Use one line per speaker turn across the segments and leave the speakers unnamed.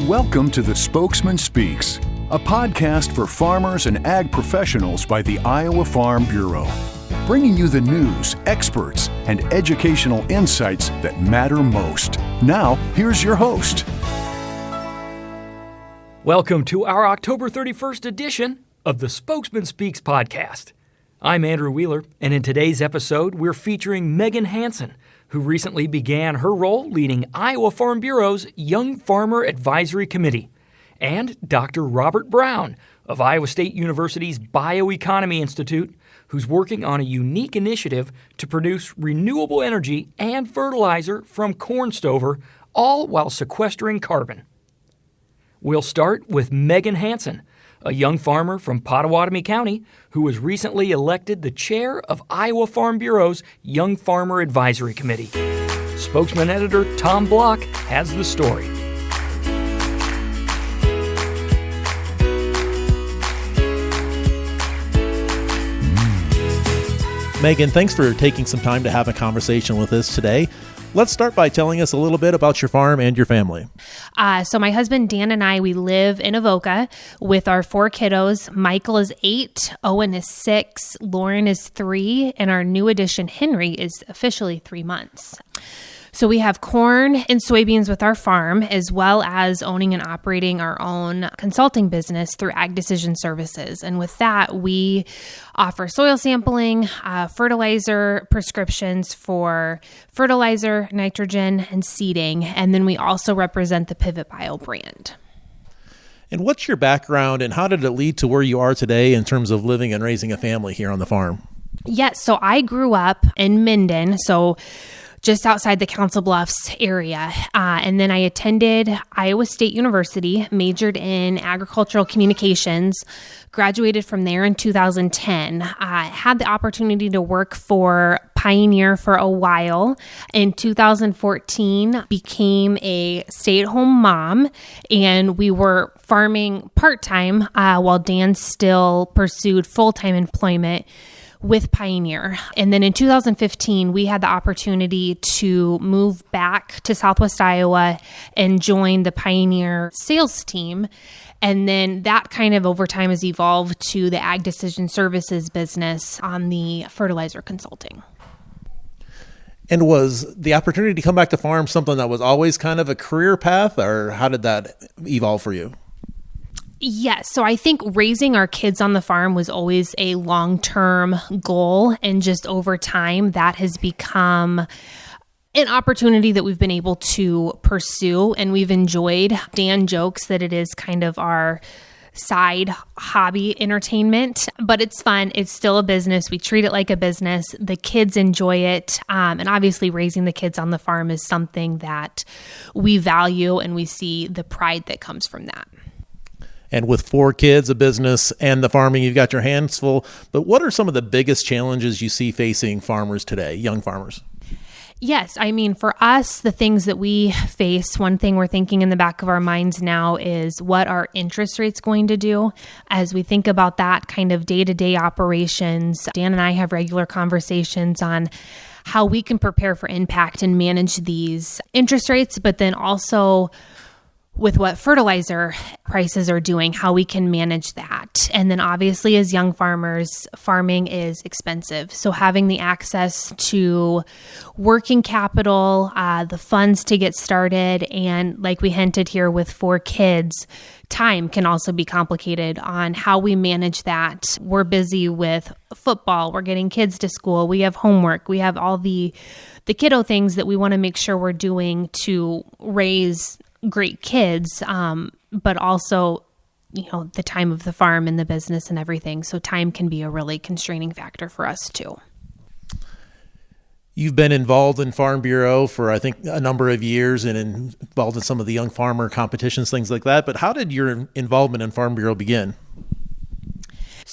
Welcome to the Spokesman Speaks, a podcast for farmers and ag professionals by the Iowa Farm Bureau, bringing you the news, experts, and educational insights that matter most. Now, here's your host.
Welcome to our October 31st edition of the Spokesman Speaks podcast. I'm Andrew Wheeler, and in today's episode, we're featuring Megan Hansen, who recently began her role leading Iowa Farm Bureau's Young Farmer Advisory Committee, and Dr. Robert Brown of Iowa State University's Bioeconomy Institute, who's working on a unique initiative to produce renewable energy and fertilizer from corn stover, all while sequestering carbon. We'll start with Megan Hansen, a young farmer from Pottawatomie County who was recently elected the chair of Iowa Farm Bureau's Young Farmer Advisory Committee. Spokesman editor Tom Block has the story.
Megan, thanks for taking some time to have a conversation with us today. Let's start by telling us a little bit about your farm and your family.
So my husband, Dan, and I, we live in Avoca with our 4 kiddos. Michael is 8, Owen is 6, Lauren is 3, and our new addition, Henry, is officially 3 months. So we have corn and soybeans with our farm, as well as owning and operating our own consulting business through Ag Decision Services. And with that, we offer soil sampling, fertilizer prescriptions for fertilizer, nitrogen, and seeding. And then we also represent the Pivot Bio brand.
And what's your background and how did it lead to where you are today in terms of living and raising a family here on the farm?
Yes, so I grew up in Minden, so just outside the Council Bluffs area. And then I attended Iowa State University, majored in agricultural communications, graduated from there in 2010. Had the opportunity to work for Pioneer for a while. In 2014, became a stay-at-home mom, and we were farming part-time while Dan still pursued full-time employment with Pioneer. And then in 2015, we had the opportunity to move back to Southwest Iowa and join the Pioneer sales team. And then that kind of over time has evolved to the Ag Decision Services business on the fertilizer consulting.
And was the opportunity to come back to farm something that was always kind of a career path, or how did that evolve for you?
Yes. So I think raising our kids on the farm was always a long-term goal. And just over time, that has become an opportunity that we've been able to pursue and we've enjoyed. Dan jokes that it is kind of our side hobby entertainment, but it's fun. It's still a business. We treat it like a business. The kids enjoy it. And obviously raising the kids on the farm is something that we value and we see the pride that comes from that.
And with 4 kids, a business, and the farming, you've got your hands full. But what are some of the biggest challenges you see facing farmers today, young farmers?
Yes. I mean, for us, the things that we face, one thing we're thinking in the back of our minds now is what are interest rates going to do? As we think about that kind of day-to-day operations, Dan and I have regular conversations on how we can prepare for impact and manage these interest rates, but then also with what fertilizer prices are doing, how we can manage that. And then obviously as young farmers, farming is expensive. So having the access to working capital, the funds to get started, and like we hinted here with 4 kids, time can also be complicated on how we manage that. We're busy with football, we're getting kids to school, we have homework, we have all the kiddo things that we want to make sure we're doing to raise great kids, but also, the time of the farm and the business and everything. So time can be a really constraining factor for us too.
You've been involved in Farm Bureau for, I think, a number of years and involved in some of the young farmer competitions, things like that. But how did your involvement in Farm Bureau begin?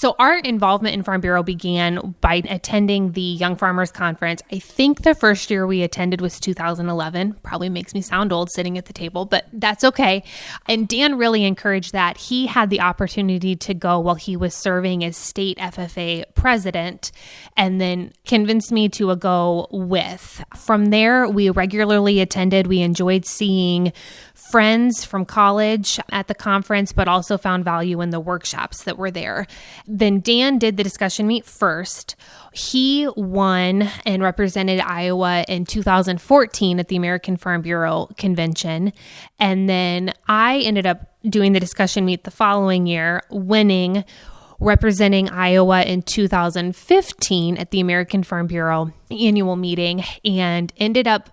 So our involvement in Farm Bureau began by attending the Young Farmers Conference. I think the first year we attended was 2011. Probably makes me sound old sitting at the table, but that's okay. And Dan really encouraged that. He had the opportunity to go while he was serving as state FFA president, and then convinced me to go with. From there, we regularly attended. We enjoyed seeing friends from college at the conference, but also found value in the workshops that were there. Then Dan did the discussion meet first. He won and represented Iowa in 2014 at the American Farm Bureau convention. And then I ended up doing the discussion meet the following year, winning, representing Iowa in 2015 at the American Farm Bureau annual meeting, and ended up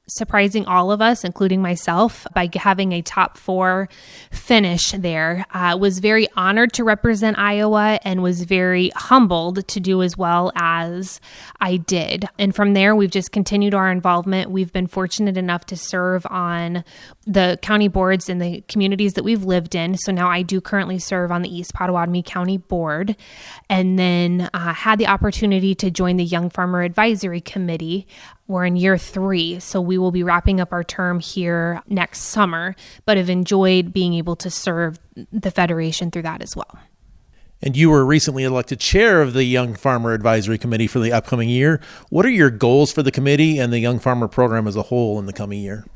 surprising all of us, including myself, by having a top 4 finish there. Was very honored to represent Iowa and was very humbled to do as well as I did. And from there, we've just continued our involvement. We've been fortunate enough to serve on the county boards in the communities that we've lived in. So now I do currently serve on the East Pottawatomie County Board, and then had the opportunity to join the Young Farmer Advisory Committee. We're in year 3, so we will be wrapping up our term here next summer, but have enjoyed being able to serve the Federation through that as well.
And you were recently elected chair of the Young Farmer Advisory Committee for the upcoming year. What are your goals for the committee and the Young Farmer program as a whole in the coming year?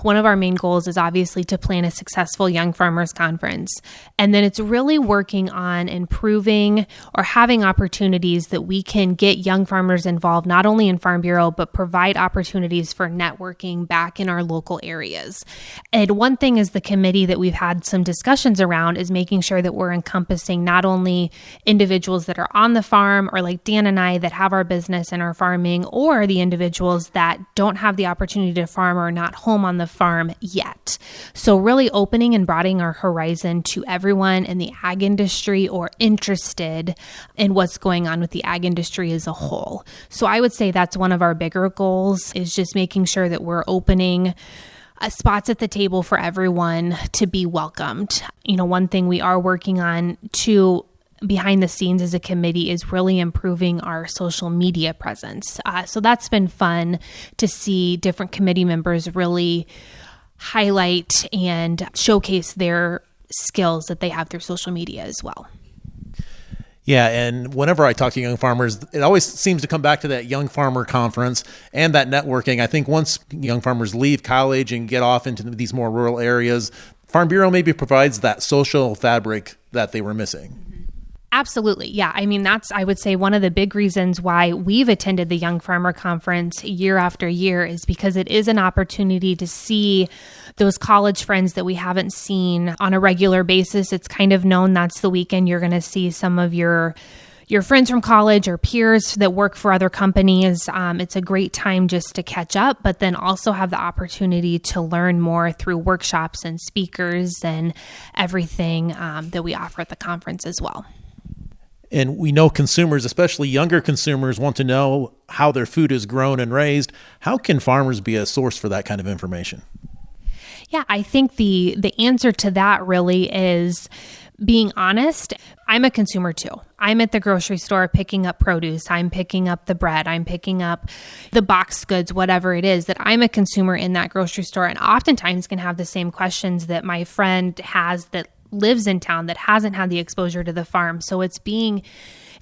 One of our main goals is obviously to plan a successful Young Farmers Conference. And then it's really working on improving or having opportunities that we can get young farmers involved, not only in Farm Bureau, but provide opportunities for networking back in our local areas. And one thing is the committee that we've had some discussions around is making sure that we're encompassing not only individuals that are on the farm, or like Dan and I that have our business and are farming, or the individuals that don't have the opportunity to farm or are not home on the farm yet. So really opening and broadening our horizon to everyone in the ag industry or interested in what's going on with the ag industry as a whole. So I would say that's one of our bigger goals, is just making sure that we're opening spots at the table for everyone to be welcomed. You know, one thing we are working on too behind the scenes as a committee is really improving our social media presence. So that's been fun to see different committee members really highlight and showcase their skills that they have through social media as well.
Yeah, and whenever I talk to young farmers, it always seems to come back to that Young Farmer Conference and that networking. I think once young farmers leave college and get off into these more rural areas, Farm Bureau maybe provides that social fabric that they were missing.
Absolutely. Yeah. I mean, that's, I would say, one of the big reasons why we've attended the Young Farmer Conference year after year is because it is an opportunity to see those college friends that we haven't seen on a regular basis. It's kind of known that's the weekend you're going to see some of your friends from college or peers that work for other companies. It's a great time just to catch up, but then also have the opportunity to learn more through workshops and speakers and everything that we offer at the conference as well.
And we know consumers, especially younger consumers, want to know how their food is grown and raised. How can farmers be a source for that kind of information?
Yeah, I think the answer to that really is being honest. I'm a consumer too. I'm at the grocery store picking up produce. I'm picking up the bread. I'm picking up the boxed goods, whatever it is, that I'm a consumer in that grocery store, and oftentimes can have the same questions that my friend has that lives in town that hasn't had the exposure to the farm. So it's being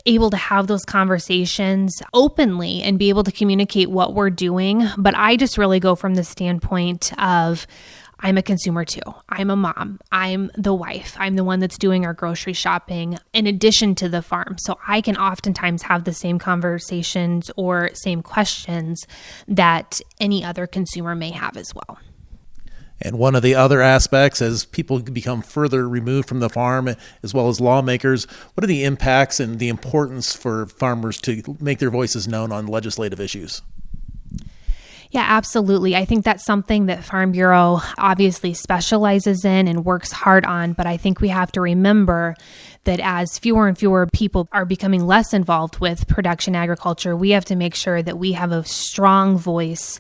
able to have those conversations openly and be able to communicate what we're doing. But I just really go from the standpoint of I'm a consumer too. I'm a mom. I'm the wife. I'm the one that's doing our grocery shopping in addition to the farm. So I can oftentimes have the same conversations or same questions that any other consumer may have as well.
And one of the other aspects, as people become further removed from the farm, as well as lawmakers, what are the impacts and the importance for farmers to make their voices known on legislative issues?
Yeah, absolutely. I think that's something that Farm Bureau obviously specializes in and works hard on, but I think we have to remember that as fewer and fewer people are becoming less involved with production agriculture, we have to make sure that we have a strong voice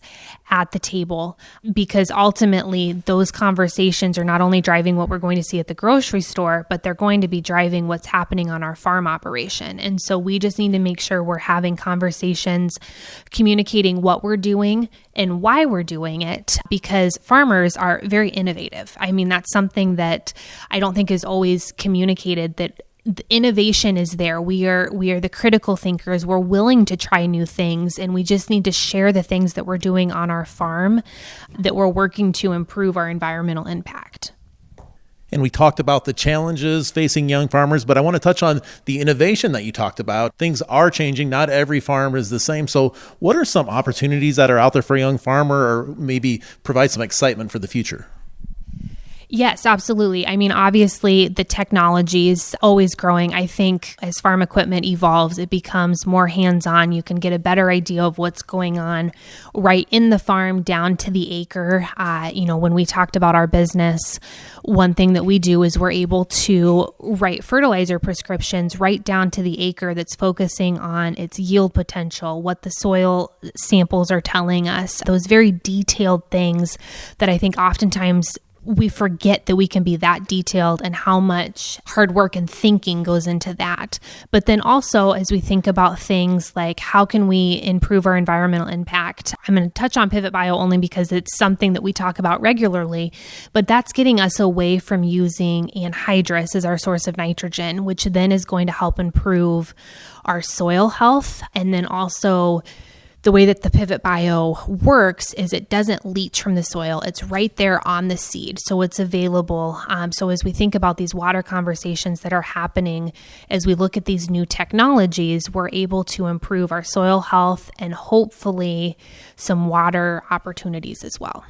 at the table, because ultimately those conversations are not only driving what we're going to see at the grocery store, but they're going to be driving what's happening on our farm operation. And so we just need to make sure we're having conversations, communicating what we're doing and why we're doing it, because farmers are very innovative. I mean, that's something that I don't think is always communicated, that the innovation is there. We are the critical thinkers. We're willing to try new things, and we just need to share the things that we're doing on our farm, that we're working to improve our environmental impact.
And we talked about the challenges facing young farmers, but I want to touch on the innovation that you talked about. Things are changing. Not every farm is the same. So what are some opportunities that are out there for a young farmer, or maybe provide some excitement for the future?
Yes, absolutely. I mean, obviously, the technology is always growing. I think as farm equipment evolves, it becomes more hands-on. You can get a better idea of what's going on right in the farm down to the acre. When we talked about our business, one thing that we do is we're able to write fertilizer prescriptions right down to the acre that's focusing on its yield potential, what the soil samples are telling us, those very detailed things that I think oftentimes we forget that we can be that detailed and how much hard work and thinking goes into that. But then also, as we think about things like how can we improve our environmental impact, I'm going to touch on Pivot Bio only because it's something that we talk about regularly, but that's getting us away from using anhydrous as our source of nitrogen, which then is going to help improve our soil health. And then also, the way that the Pivot Bio works is it doesn't leach from the soil. It's right there on the seed, so it's available. So as we think about these water conversations that are happening, as we look at these new technologies, we're able to improve our soil health and hopefully some water opportunities as well.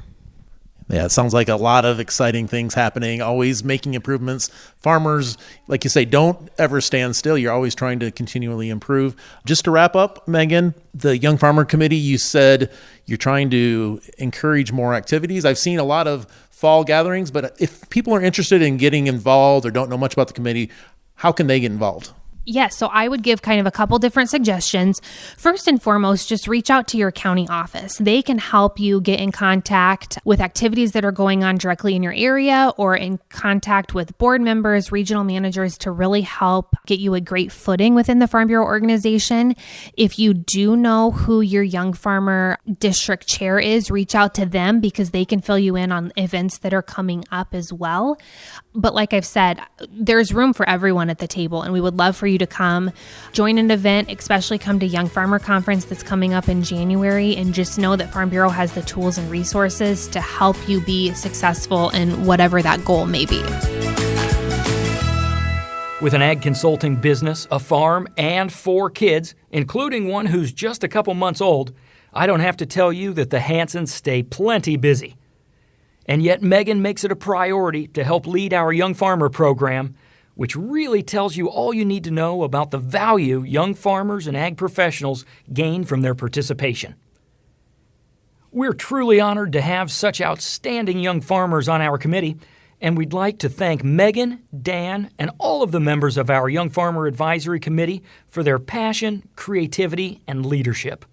Yeah, it sounds like a lot of exciting things happening, always making improvements. Farmers, like you say, don't ever stand still. You're always trying to continually improve. Just to wrap up, Megan, the Young Farmer Committee, you said you're trying to encourage more activities. I've seen a lot of fall gatherings, but if people are interested in getting involved or don't know much about the committee, how can they get involved?
Yes, so I would give kind of a couple different suggestions. First and foremost, just reach out to your county office. They can help you get in contact with activities that are going on directly in your area, or in contact with board members, regional managers, to really help get you a great footing within the Farm Bureau organization. If you do know who your young farmer district chair is, reach out to them because they can fill you in on events that are coming up as well. But like I've said, there's room for everyone at the table, and we would love for you to come join an event, especially come to Young Farmer Conference that's coming up in January, and just know that Farm Bureau has the tools and resources to help you be successful in whatever that goal may be.
With an ag consulting business, a farm, and 4 kids, including one who's just a couple months old, I don't have to tell you that the Hansens stay plenty busy. And yet Megan makes it a priority to help lead our Young Farmer program, which really tells you all you need to know about the value young farmers and ag professionals gain from their participation. We're truly honored to have such outstanding young farmers on our committee, and we'd like to thank Megan, Dan, and all of the members of our Young Farmer Advisory Committee for their passion, creativity, and leadership.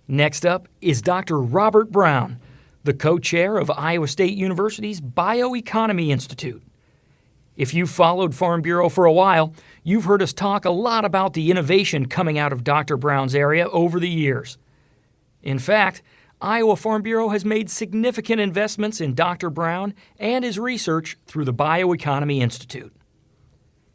Next up is Dr. Robert Brown, the co-chair of Iowa State University's Bioeconomy Institute. If you've followed Farm Bureau for a while, you've heard us talk a lot about the innovation coming out of Dr. Brown's area over the years. In fact, Iowa Farm Bureau has made significant investments in Dr. Brown and his research through the Bioeconomy Institute.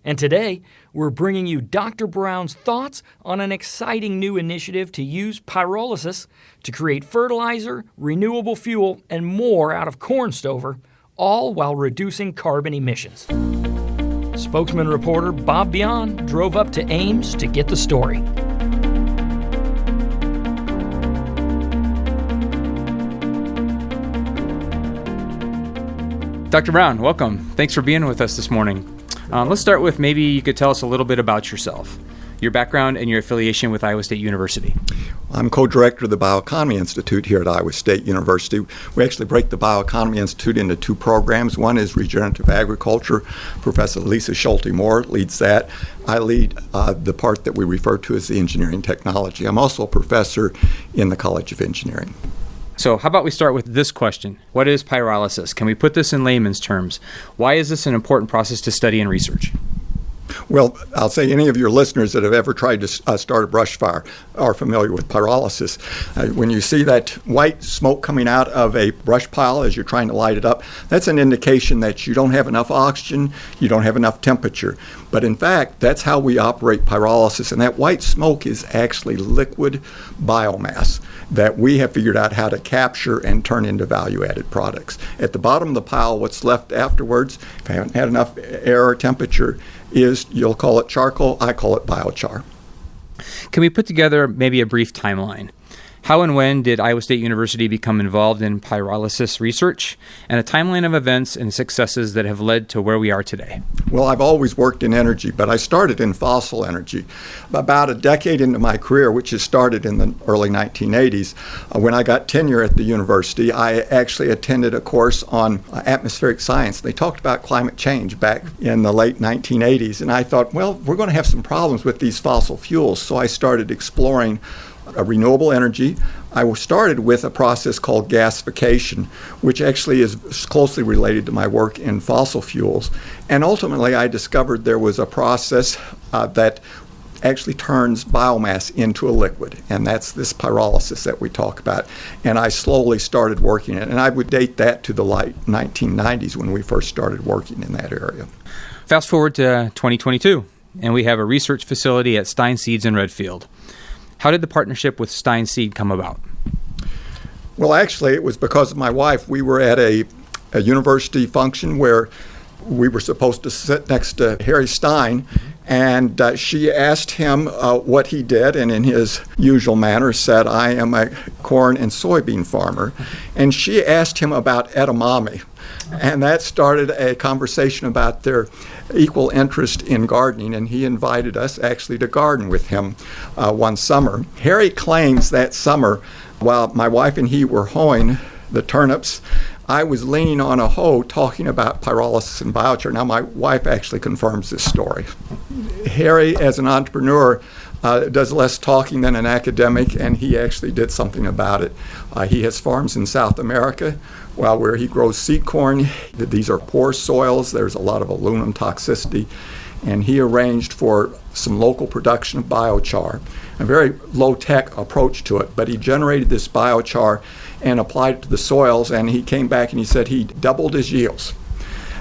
And today, we're bringing you Dr. Brown's thoughts on an exciting new initiative to use pyrolysis to create fertilizer, renewable fuel, and more out of corn stover, all while reducing carbon emissions. Spokesman reporter Bob Bion drove up to Ames to get the story.
Dr. Brown, welcome. Thanks for being with us this morning. Let's start with maybe you could tell us a little bit about yourself, your background, and your affiliation with Iowa State University.
I'm co-director of the Bioeconomy Institute here at Iowa State University. We actually break the Bioeconomy Institute into two programs. One is regenerative agriculture. Professor Lisa Schulte-Moore leads that. I lead the part that we refer to as the engineering technology. I'm also a professor in the College of Engineering.
So how about we start with this question? What is pyrolysis? Can we put this in layman's terms? Why is this an important process to study and research?
Well, I'll say any of your listeners that have ever tried to start a brush fire are familiar with pyrolysis. When you see that white smoke coming out of a brush pile as you're trying to light it up, that's an indication that you don't have enough oxygen, you don't have enough temperature. But in fact, that's how we operate pyrolysis, and that white smoke is actually liquid biomass that we have figured out how to capture and turn into value-added products. At the bottom of the pile, what's left afterwards, if I haven't had enough air or temperature, is, you'll call it charcoal, I call it biochar.
Can we put together maybe a brief timeline? How and when did Iowa State University become involved in pyrolysis research, and a timeline of events and successes that have led to where we are today?
Well, I've always worked in energy, but I started in fossil energy. About a decade into my career, which has started in the early 1980s, when I got tenure at the university, I actually attended a course on atmospheric science. They talked about climate change back in the late 1980s, and I thought, well, we're going to have some problems with these fossil fuels, so I started exploring renewable energy. I started with a process called gasification, which actually is closely related to my work in fossil fuels. And ultimately, I discovered there was a process that actually turns biomass into a liquid, and that's this pyrolysis that we talk about. And I slowly started working it, and I would date that to the late 1990s when we first started working in that area.
Fast forward to 2022, and we have a research facility at Stein Seeds in Redfield. How did the partnership with Stein Seed come about?
Well, actually, it was because of my wife. We were at a university function where we were supposed to sit next to Harry Stein, and she asked him what he did, and in his usual manner said, I am a corn and soybean farmer. And she asked him about edamame, and that started a conversation about their equal interest in gardening, and he invited us actually to garden with him one summer. Harry claims that summer, while my wife and he were hoeing the turnips, I was leaning on a hoe talking about pyrolysis and biochar. Now, my wife actually confirms this story. Harry, as an entrepreneur, does less talking than an academic, and he actually did something about it. He has farms in South America, where he grows seed corn. These are poor soils. There's a lot of aluminum toxicity, and he arranged for some local production of biochar, a very low-tech approach to it, but he generated this biochar and applied it to the soils, and he came back and he said he doubled his yields.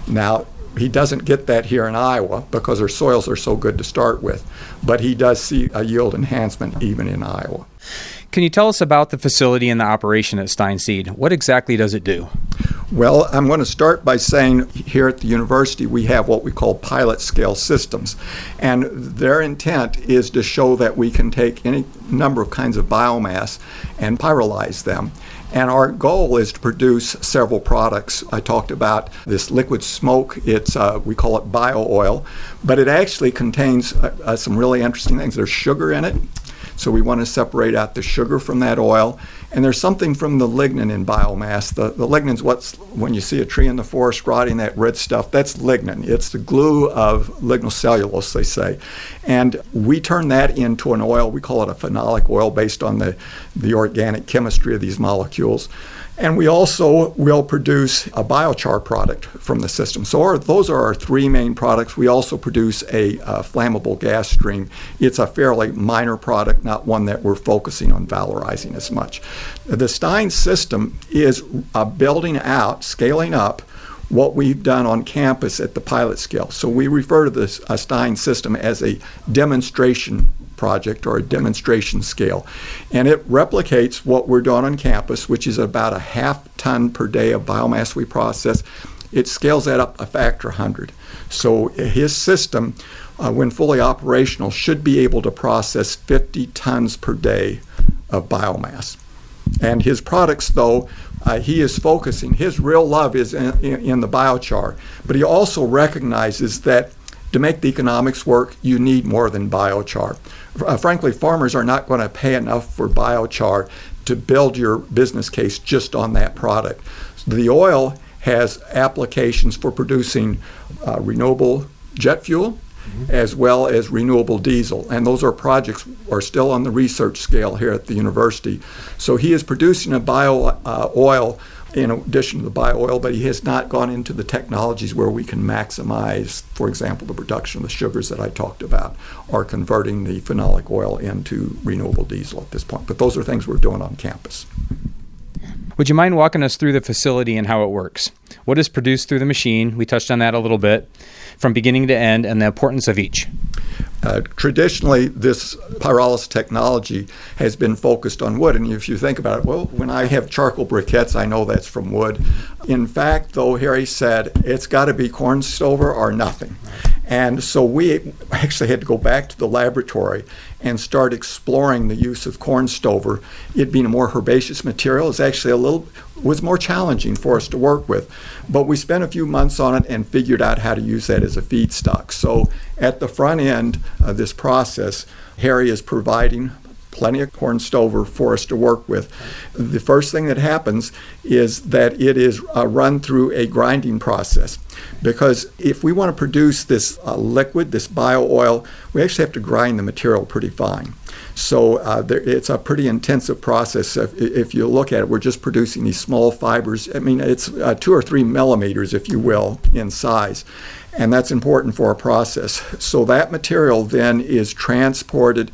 Now, he doesn't get that here in Iowa because our soils are so good to start with, but he does see a yield enhancement even in Iowa.
Can you tell us about the facility and the operation at Stein Seed? What exactly does it do?
Well, I'm going to start by saying here at the university we have what we call pilot scale systems, and their intent is to show that we can take any number of kinds of biomass and pyrolyze them. And our goal is to produce several products. I talked about this liquid smoke. It's we call it bio oil, but it actually contains some really interesting things. There's sugar in it, so we want to separate out the sugar from that oil. And there's something from the lignin in biomass. The lignin's what's, when you see a tree in the forest rotting, that red stuff, that's lignin. It's the glue of lignocellulose, they say. And we turn that into an oil. We call it a phenolic oil based on the organic chemistry of these molecules. And we also will produce a biochar product from the system. So those are our three main products. We also produce a flammable gas stream. It's a fairly minor product, not one that we're focusing on valorizing as much. The Stein system is building out, scaling up what we've done on campus at the pilot scale. So we refer to this Stein system as a demonstration project or a demonstration scale. And it replicates what we're doing on campus, which is about a half ton per day of biomass we process. It scales that up a factor 100. So his system, when fully operational, should be able to process 50 tons per day of biomass. And his products, though, he is focusing, his real love is in the biochar, but he also recognizes that to make the economics work, you need more than biochar. Frankly, farmers are not going to pay enough for biochar to build your business case just on that product. The oil has applications for producing renewable jet fuel, as well as renewable diesel. And those projects are still on the research scale here at the university. So he is producing a bio oil in addition to the bio-oil, but he has not gone into the technologies where we can maximize, for example, the production of the sugars that I talked about, or converting the phenolic oil into renewable diesel at this point. But those are things we're doing on campus.
Would you mind walking us through the facility and how it works? What is produced through the machine? We touched on that a little bit, from beginning to end, and the importance of each.
Traditionally, this pyrolysis technology has been focused on wood. And if you think about it, well, when I have charcoal briquettes, I know that's from wood. In fact, though, Harry said it's got to be corn stover or nothing. And so we actually had to go back to the laboratory and start exploring the use of corn stover. It being a more herbaceous material is actually was more challenging for us to work with. But we spent a few months on it and figured out how to use that as a feedstock. So at the front end of this process, Harry is providing plenty of corn stover for us to work with. The first thing that happens is that it is run through a grinding process, because if we want to produce this liquid, this bio-oil, we actually have to grind the material pretty fine. So it's a pretty intensive process. If you look at it, we're just producing these small fibers. I mean, it's 2 or 3 millimeters, if you will, in size. And that's important for our process. So that material then is transported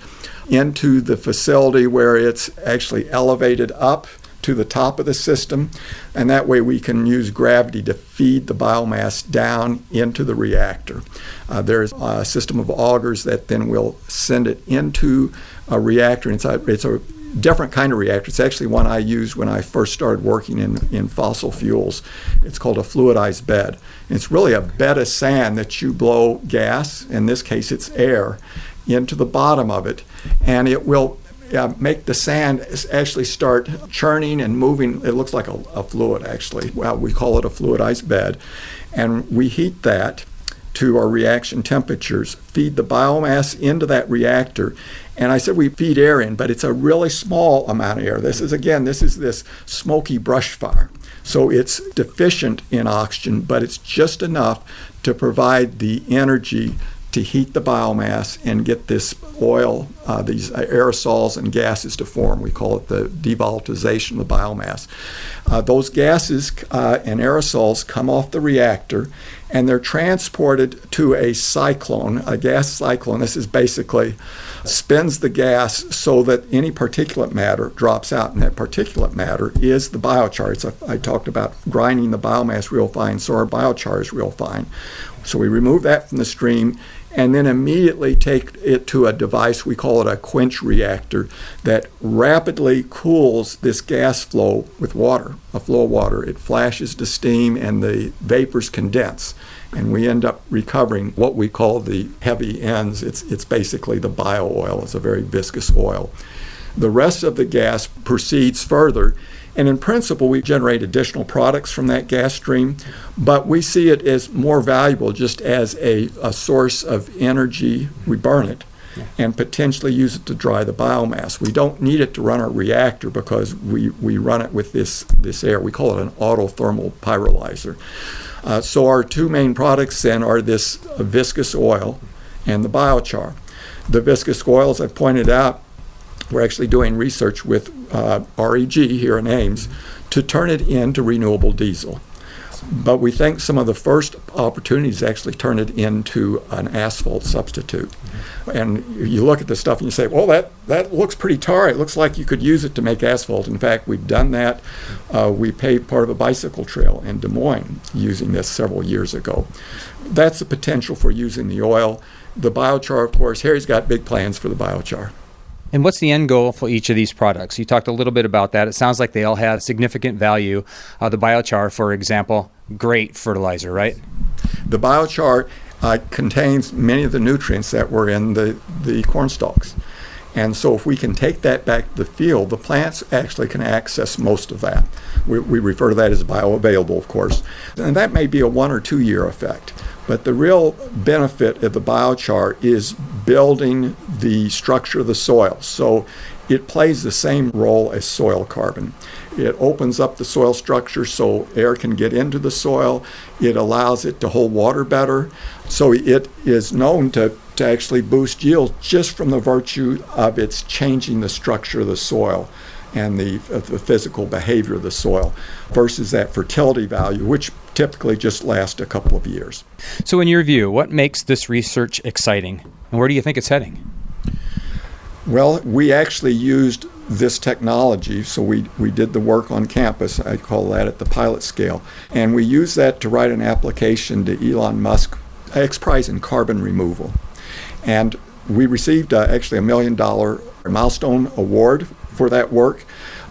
into the facility where it's actually elevated up to the top of the system, and that way we can use gravity to feed the biomass down into the reactor. There's a system of augers that then will send it into a reactor. It's a different kind of reactor. It's actually one I used when I first started working in fossil fuels. It's called a fluidized bed. And it's really a bed of sand that you blow gas, in this case it's air, into the bottom of it, and it will make the sand actually start churning and moving. It looks like a fluid, actually. Well, we call it a fluidized bed. And we heat that to our reaction temperatures, feed the biomass into that reactor. And I said we feed air in, but it's a really small amount of air. This is this smoky brush fire. So it's deficient in oxygen, but it's just enough to provide the energy to heat the biomass and get this oil, these aerosols and gases to form. We call it the devolatilization of the biomass. Those gases and aerosols come off the reactor, and they're transported to a cyclone, a gas cyclone. This is basically spins the gas so that any particulate matter drops out, and that particulate matter is the biochar. I talked about grinding the biomass real fine, so our biochar is real fine. So we remove that from the stream and then immediately take it to a device, we call it a quench reactor, that rapidly cools this gas flow with water, a flow of water. It flashes to steam and the vapors condense. And we end up recovering what we call the heavy ends. It's basically the bio-oil. It's a very viscous oil. The rest of the gas proceeds further, and in principle, we generate additional products from that gas stream, but we see it as more valuable just as a source of energy. We burn it and potentially use it to dry the biomass. We don't need it to run our reactor because we run it with this air. We call it an autothermal pyrolyzer. So our two main products then are this viscous oil and the biochar. The viscous oil, as I pointed out, we're actually doing research with REG here in Ames to turn it into renewable diesel. But we think some of the first opportunities actually turn it into an asphalt substitute. And you look at the stuff and you say, well, that looks pretty tar. It looks like you could use it to make asphalt. In fact, we've done that. We paved part of a bicycle trail in Des Moines using this several years ago. That's the potential for using the oil. The biochar, of course, Harry's got big plans for the biochar.
And what's the end goal for each of these products? You talked a little bit about that. It sounds like they all have significant value. The biochar, for example, great fertilizer, right?
The biochar contains many of the nutrients that were in the corn stalks. And so if we can take that back to the field, the plants actually can access most of that. We refer to that as bioavailable, of course. And that may be a 1 or 2 year effect. But the real benefit of the biochar is building the structure of the soil. So it plays the same role as soil carbon. It opens up the soil structure so air can get into the soil. It allows it to hold water better. So it is known to actually boost yield just from the virtue of its changing the structure of the soil and the physical behavior of the soil versus that fertility value, which typically just lasts a couple of years.
So in your view, what makes this research exciting, and where do you think it's heading?
Well, we actually used this technology, so we did the work on campus, I call that at the pilot scale, and we used that to write an application to Elon Musk, XPRIZE in carbon removal. And we received actually $1 million milestone award for that work.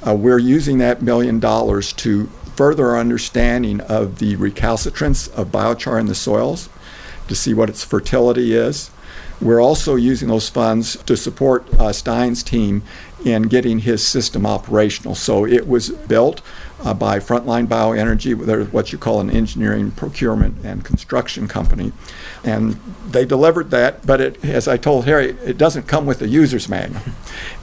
We're using that $1 million to further our understanding of the recalcitrance of biochar in the soils, to see what its fertility is. We're also using those funds to support Stein's team in getting his system operational. So it was built by Frontline Bioenergy. They're what you call an engineering, procurement, and construction company. And they delivered that, but as I told Harry, it doesn't come with a user's manual.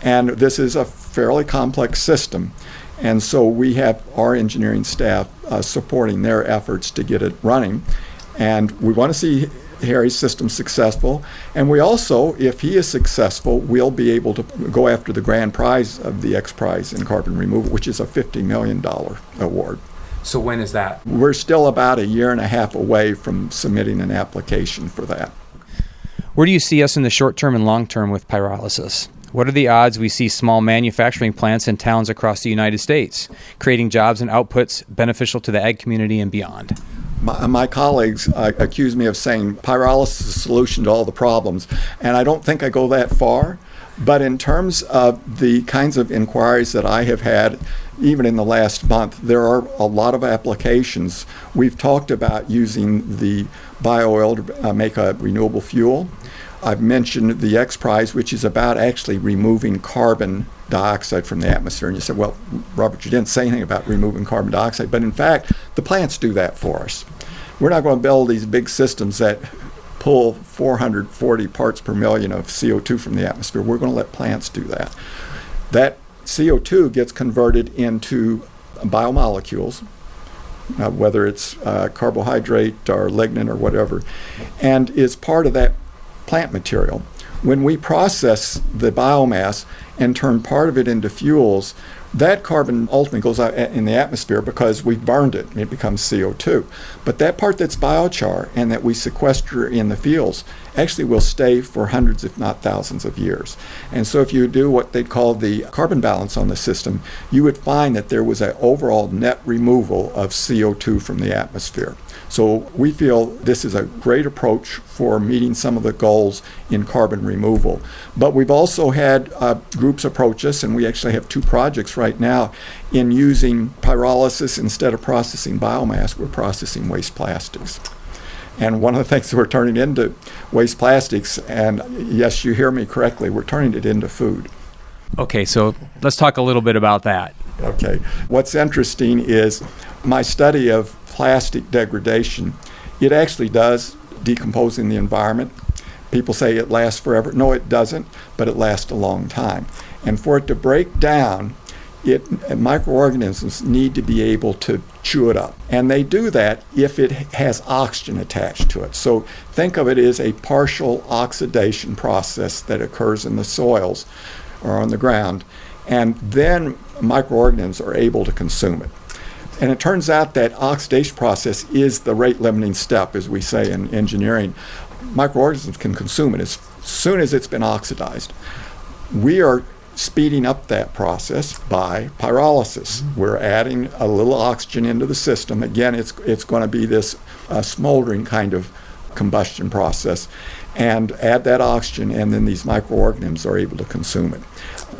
And this is a fairly complex system. And so we have our engineering staff supporting their efforts to get it running. And we want to see Harry's system successful, and we also, if he is successful, we'll be able to go after the grand prize of the XPRIZE in carbon removal, which is a $50 million award.
So when is that?
We're still about 1.5 years away from submitting an application for that.
Where do you see us in the short term and long term with pyrolysis? What are the odds we see small manufacturing plants in towns across the United States, creating jobs and outputs beneficial to the ag community and beyond?
My colleagues accuse me of saying pyrolysis is the solution to all the problems, and I don't think I go that far. But in terms of the kinds of inquiries that I have had, even in the last month, there are a lot of applications. We've talked about using the bio-oil to make a renewable fuel. I've mentioned the XPRIZE, which is about actually removing carbon dioxide from the atmosphere. And you said, well, Robert, you didn't say anything about removing carbon dioxide. But in fact, the plants do that for us. We're not going to build these big systems that pull 440 parts per million of CO2 from the atmosphere. We're going to let plants do that. That CO2 gets converted into biomolecules, whether it's carbohydrate or lignin or whatever, and is part of that plant material. When we process the biomass and turn part of it into fuels, that carbon ultimately goes out in the atmosphere because we've burned it and it becomes CO2. But that part that's biochar and that we sequester in the fields actually will stay for hundreds, if not thousands of years. And so if you do what they call the carbon balance on the system, you would find that there was an overall net removal of CO2 from the atmosphere. So we feel this is a great approach for meeting some of the goals in carbon removal. But we've also had groups approach us, and we actually have 2 projects right now in using pyrolysis. Instead of processing biomass, we're processing waste plastics. And one of the things that we're turning into waste plastics, and yes, you hear me correctly, we're turning it into food.
Okay, so let's talk a little bit about that.
Okay. What's interesting is my study of plastic degradation. It actually does decompose in the environment. People say it lasts forever. No, it doesn't, but it lasts a long time. And for it to break down, microorganisms need to be able to chew it up. And they do that if it has oxygen attached to it. So think of it as a partial oxidation process that occurs in the soils or on the ground. And then microorganisms are able to consume it. And it turns out that oxidation process is the rate limiting step, as we say in engineering. Microorganisms can consume it as soon as it's been oxidized. We are speeding up that process by pyrolysis. We're adding a little oxygen into the system. Again, it's going to be this smoldering kind of combustion process. And add that oxygen, and then these microorganisms are able to consume it.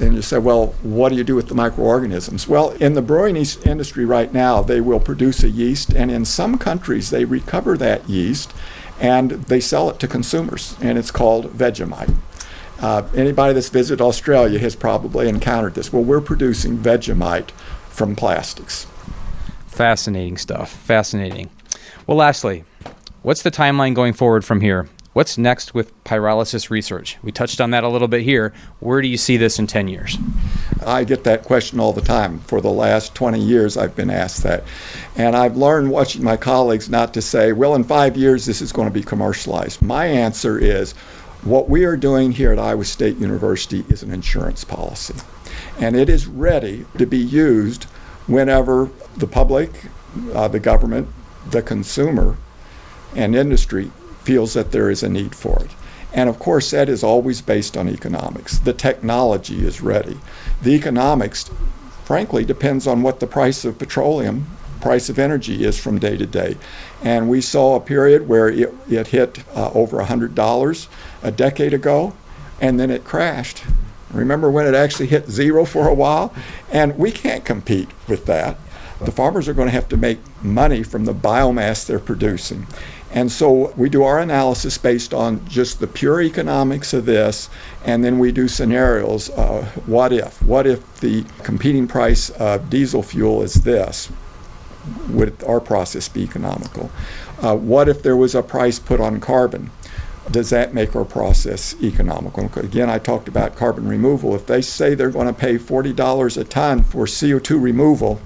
And you say, well, what do you do with the microorganisms? Well, in the brewing industry right now, they will produce a yeast, and in some countries, they recover that yeast, and they sell it to consumers, and it's called Vegemite. Anybody that's visited Australia has probably encountered this. Well, we're producing Vegemite from plastics.
Fascinating stuff. Fascinating. Well, lastly, What's the timeline going forward from here? What's next with pyrolysis research? We touched on that a little bit here. Where do you see this in 10 years?
I get that question all the time. For the last 20 years, I've been asked that. And I've learned watching my colleagues not to say, well, in 5 years, this is going to be commercialized. My answer is, what we are doing here at Iowa State University is an insurance policy. And it is ready to be used whenever the public, the government, the consumer, and industry feels that there is a need for it. And of course, that is always based on economics. The technology is ready. The economics, frankly, depends on what the price of petroleum, price of energy is from day to day. And we saw a period where it hit over $100 a decade ago, and then it crashed. Remember when it actually hit zero for a while? And we can't compete with that. The farmers are going to have to make money from the biomass they're producing. And so we do our analysis based on just the pure economics of this, and then we do scenarios. What if? What if the competing price of diesel fuel is this? Would our process be economical? What if there was a price put on carbon? Does that make our process economical? Again, I talked about carbon removal. If they say they're going to pay $40 a ton for CO2 removal,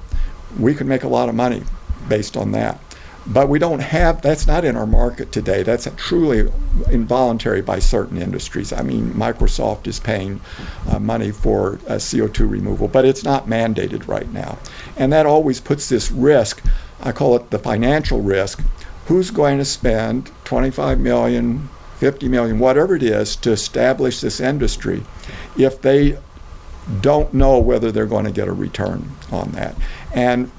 we could make a lot of money based on that. But we don't have, that's not in our market today. That's truly involuntary by certain industries. I mean, Microsoft is paying money for CO2 removal, but it's not mandated right now. And that always puts this risk, I call it the financial risk. Who's going to spend $25 million, $50 million, whatever it is, to establish this industry if they don't know whether they're going to get a return on that? And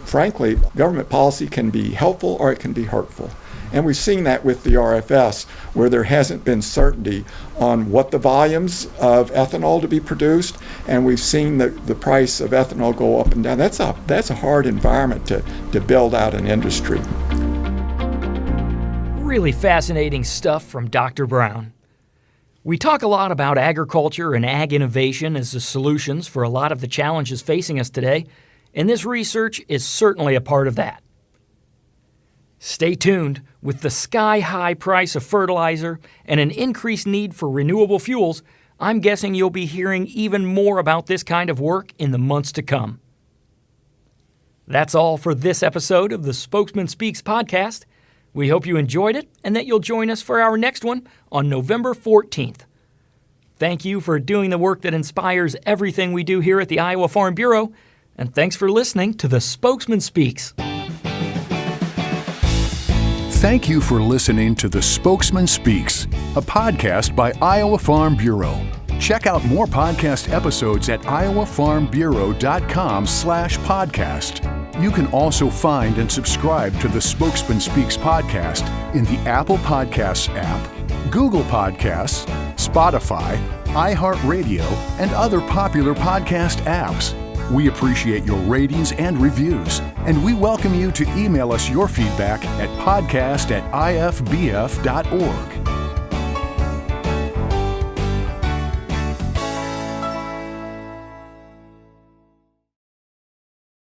frankly, government policy can be helpful or it can be hurtful. And we've seen that with the RFS, where there hasn't been certainty on what the volumes of ethanol to be produced, and we've seen the price of ethanol go up and down. That's a hard environment to build out an industry.
Really fascinating stuff from Dr. Brown. We talk a lot about agriculture and ag innovation as the solutions for a lot of the challenges facing us today, and this research is certainly a part of that. Stay tuned. With the sky-high price of fertilizer and an increased need for renewable fuels, I'm guessing you'll be hearing even more about this kind of work in the months to come. That's all for this episode of the Spokesman Speaks podcast. We hope you enjoyed it and that you'll join us for our next one on November 14th. Thank you for doing the work that inspires everything we do here at the Iowa Farm Bureau. And thanks for listening to the Spokesman Speaks.
Thank you for listening to the Spokesman Speaks, a podcast by Iowa Farm Bureau. Check out more podcast episodes at iowafarmbureau.com/podcast. You can also find and subscribe to the Spokesman Speaks podcast in the Apple Podcasts app, Google Podcasts, Spotify, iHeartRadio, and other popular podcast apps. We appreciate your ratings and reviews, and we welcome you to email us your feedback at podcast@ifbf.org.